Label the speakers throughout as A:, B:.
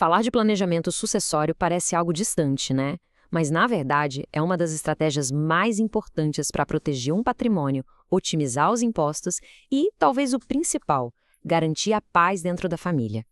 A: Falar de planejamento sucessório parece algo distante, né? Mas, na verdade, é uma das estratégias mais importantes para proteger um patrimônio, otimizar os impostos e, talvez o principal, garantir a paz dentro da família.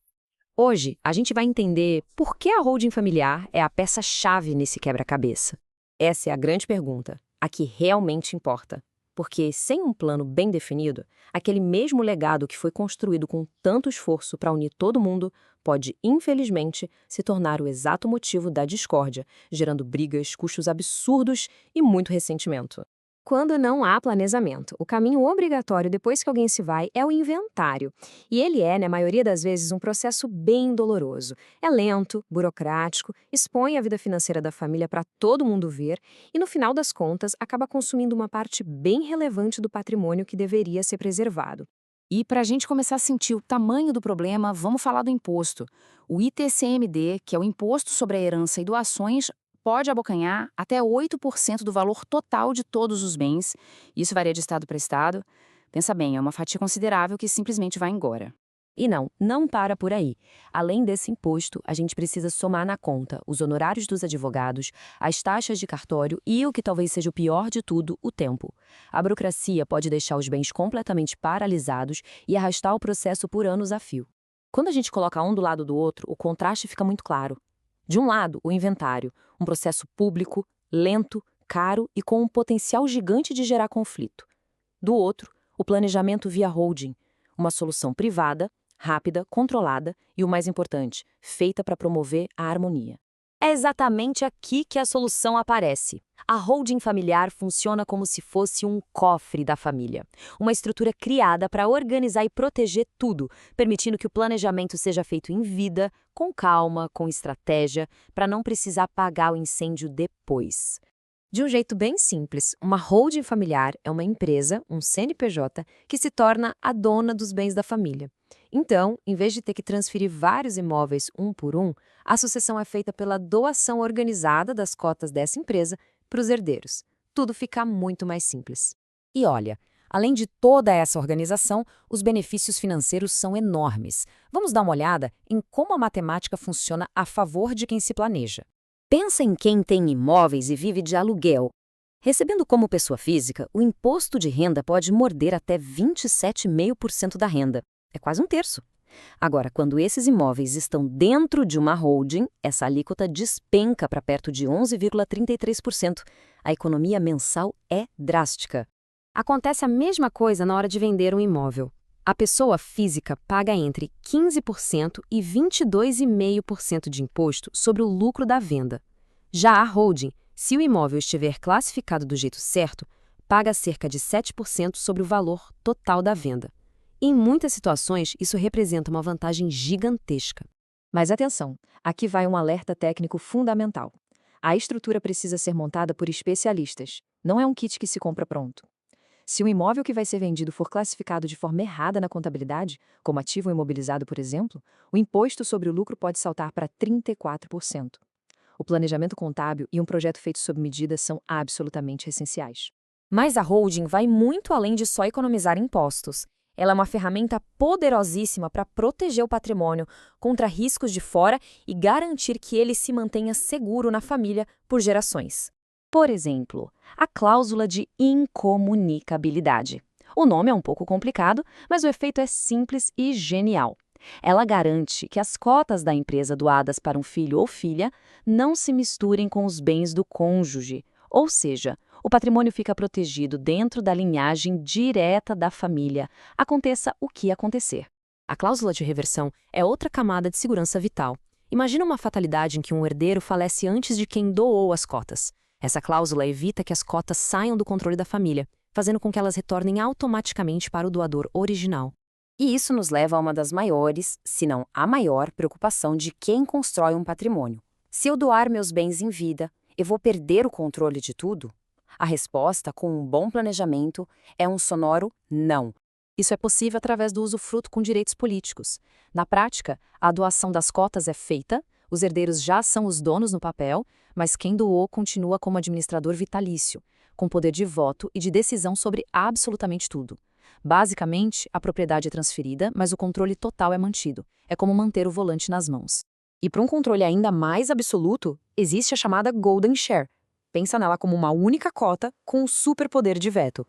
A: Hoje, a gente vai entender por que a holding familiar é a peça-chave nesse quebra-cabeça. Essa é a grande pergunta, a que realmente importa. Porque, sem um plano bem definido, aquele mesmo legado que foi construído com tanto esforço para unir todo mundo pode, infelizmente, se tornar o exato motivo da discórdia, gerando brigas, custos absurdos e muito ressentimento. Quando não há planejamento, o caminho obrigatório depois que alguém se vai é o inventário. E ele é, na maioria das vezes, um processo bem doloroso. É lento, burocrático, expõe a vida financeira da família para todo mundo ver e, no final das contas, acaba consumindo uma parte bem relevante do patrimônio que deveria ser preservado.
B: E para a gente começar a sentir o tamanho do problema, vamos falar do imposto. O ITCMD, que é o Imposto sobre a Herança e Doações, pode abocanhar até 8% do valor total de todos os bens. Isso varia de estado para estado. Pensa bem, é uma fatia considerável que simplesmente vai embora.
A: E não para por aí. Além desse imposto, a gente precisa somar na conta os honorários dos advogados, as taxas de cartório e, o que talvez seja o pior de tudo, o tempo. A burocracia pode deixar os bens completamente paralisados e arrastar o processo por anos a fio. Quando a gente coloca um do lado do outro, o contraste fica muito claro. De um lado, o inventário, um processo público, lento, caro e com um potencial gigante de gerar conflito. Do outro, o planejamento via holding, uma solução privada, rápida, controlada e, o mais importante, feita para promover a harmonia. É exatamente aqui que a solução aparece. A holding familiar funciona como se fosse um cofre da família, uma estrutura criada para organizar e proteger tudo, permitindo que o planejamento seja feito em vida, com calma, com estratégia, para não precisar apagar o incêndio depois. De um jeito bem simples, uma holding familiar é uma empresa, um CNPJ, que se torna a dona dos bens da família. Então, em vez de ter que transferir vários imóveis um por um, a sucessão é feita pela doação organizada das cotas dessa empresa para os herdeiros. Tudo fica muito mais simples. E olha, além de toda essa organização, os benefícios financeiros são enormes. Vamos dar uma olhada em como a matemática funciona a favor de quem se planeja. Pensa em quem tem imóveis e vive de aluguel. Recebendo como pessoa física, o imposto de renda pode morder até 27,5% da renda. É quase um terço. Agora, quando esses imóveis estão dentro de uma holding, essa alíquota despenca para perto de 11,33%. A economia mensal é drástica. Acontece a mesma coisa na hora de vender um imóvel. A pessoa física paga entre 15% e 22,5% de imposto sobre o lucro da venda. Já a holding, se o imóvel estiver classificado do jeito certo, paga cerca de 7% sobre o valor total da venda. Em muitas situações, isso representa uma vantagem gigantesca. Mas atenção, aqui vai um alerta técnico fundamental. A estrutura precisa ser montada por especialistas. Não é um kit que se compra pronto. Se o imóvel que vai ser vendido for classificado de forma errada na contabilidade, como ativo imobilizado, por exemplo, o imposto sobre o lucro pode saltar para 34%. O planejamento contábil e um projeto feito sob medida são absolutamente essenciais. Mas a holding vai muito além de só economizar impostos. Ela é uma ferramenta poderosíssima para proteger o patrimônio contra riscos de fora e garantir que ele se mantenha seguro na família por gerações. Por exemplo, a cláusula de incomunicabilidade. O nome é um pouco complicado, mas o efeito é simples e genial. Ela garante que as cotas da empresa doadas para um filho ou filha não se misturem com os bens do cônjuge, ou seja, o patrimônio fica protegido dentro da linhagem direta da família, aconteça o que acontecer. A cláusula de reversão é outra camada de segurança vital. Imagina uma fatalidade em que um herdeiro falece antes de quem doou as cotas. Essa cláusula evita que as cotas saiam do controle da família, fazendo com que elas retornem automaticamente para o doador original. E isso nos leva a uma das maiores, se não a maior, preocupação de quem constrói um patrimônio. Se eu doar meus bens em vida, eu vou perder o controle de tudo? A resposta, com um bom planejamento, é um sonoro não. Isso é possível através do usufruto com direitos políticos. Na prática, a doação das cotas é feita, os herdeiros já são os donos no papel, mas quem doou continua como administrador vitalício, com poder de voto e de decisão sobre absolutamente tudo. Basicamente, a propriedade é transferida, mas o controle total é mantido. É como manter o volante nas mãos. E para um controle ainda mais absoluto, existe a chamada Golden Share. Pensa nela como uma única cota com um superpoder de veto.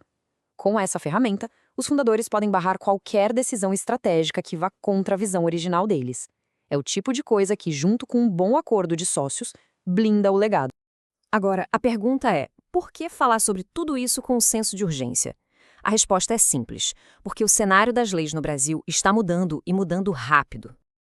A: Com essa ferramenta, os fundadores podem barrar qualquer decisão estratégica que vá contra a visão original deles. É o tipo de coisa que, junto com um bom acordo de sócios, blinda o legado.
C: Agora, a pergunta é, por que falar sobre tudo isso com um senso de urgência? A resposta é simples, porque o cenário das leis no Brasil está mudando e mudando rápido.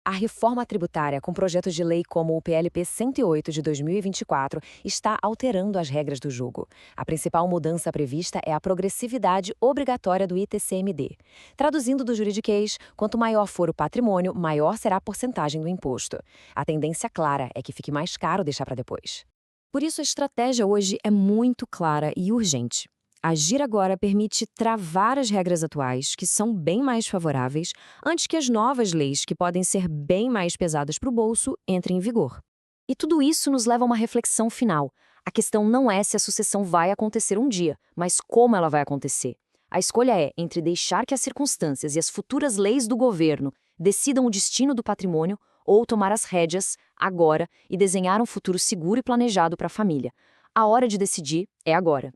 A: A reforma tributária, com projetos de lei como o PLP 108 de 2024, está alterando as regras do jogo. A principal mudança prevista é a progressividade obrigatória do ITCMD. Traduzindo do juridiquês, quanto maior for o patrimônio, maior será a porcentagem do imposto. A tendência clara é que fique mais caro deixar para depois. Por isso, a estratégia hoje é muito clara e urgente. Agir agora permite travar as regras atuais, que são bem mais favoráveis, antes que as novas leis, que podem ser bem mais pesadas para o bolso, entrem em vigor. E tudo isso nos leva a uma reflexão final. A questão não é se a sucessão vai acontecer um dia, mas como ela vai acontecer. A escolha é entre deixar que as circunstâncias e as futuras leis do governo decidam o destino do patrimônio ou tomar as rédeas, agora, e desenhar um futuro seguro e planejado para a família. A hora de decidir é agora.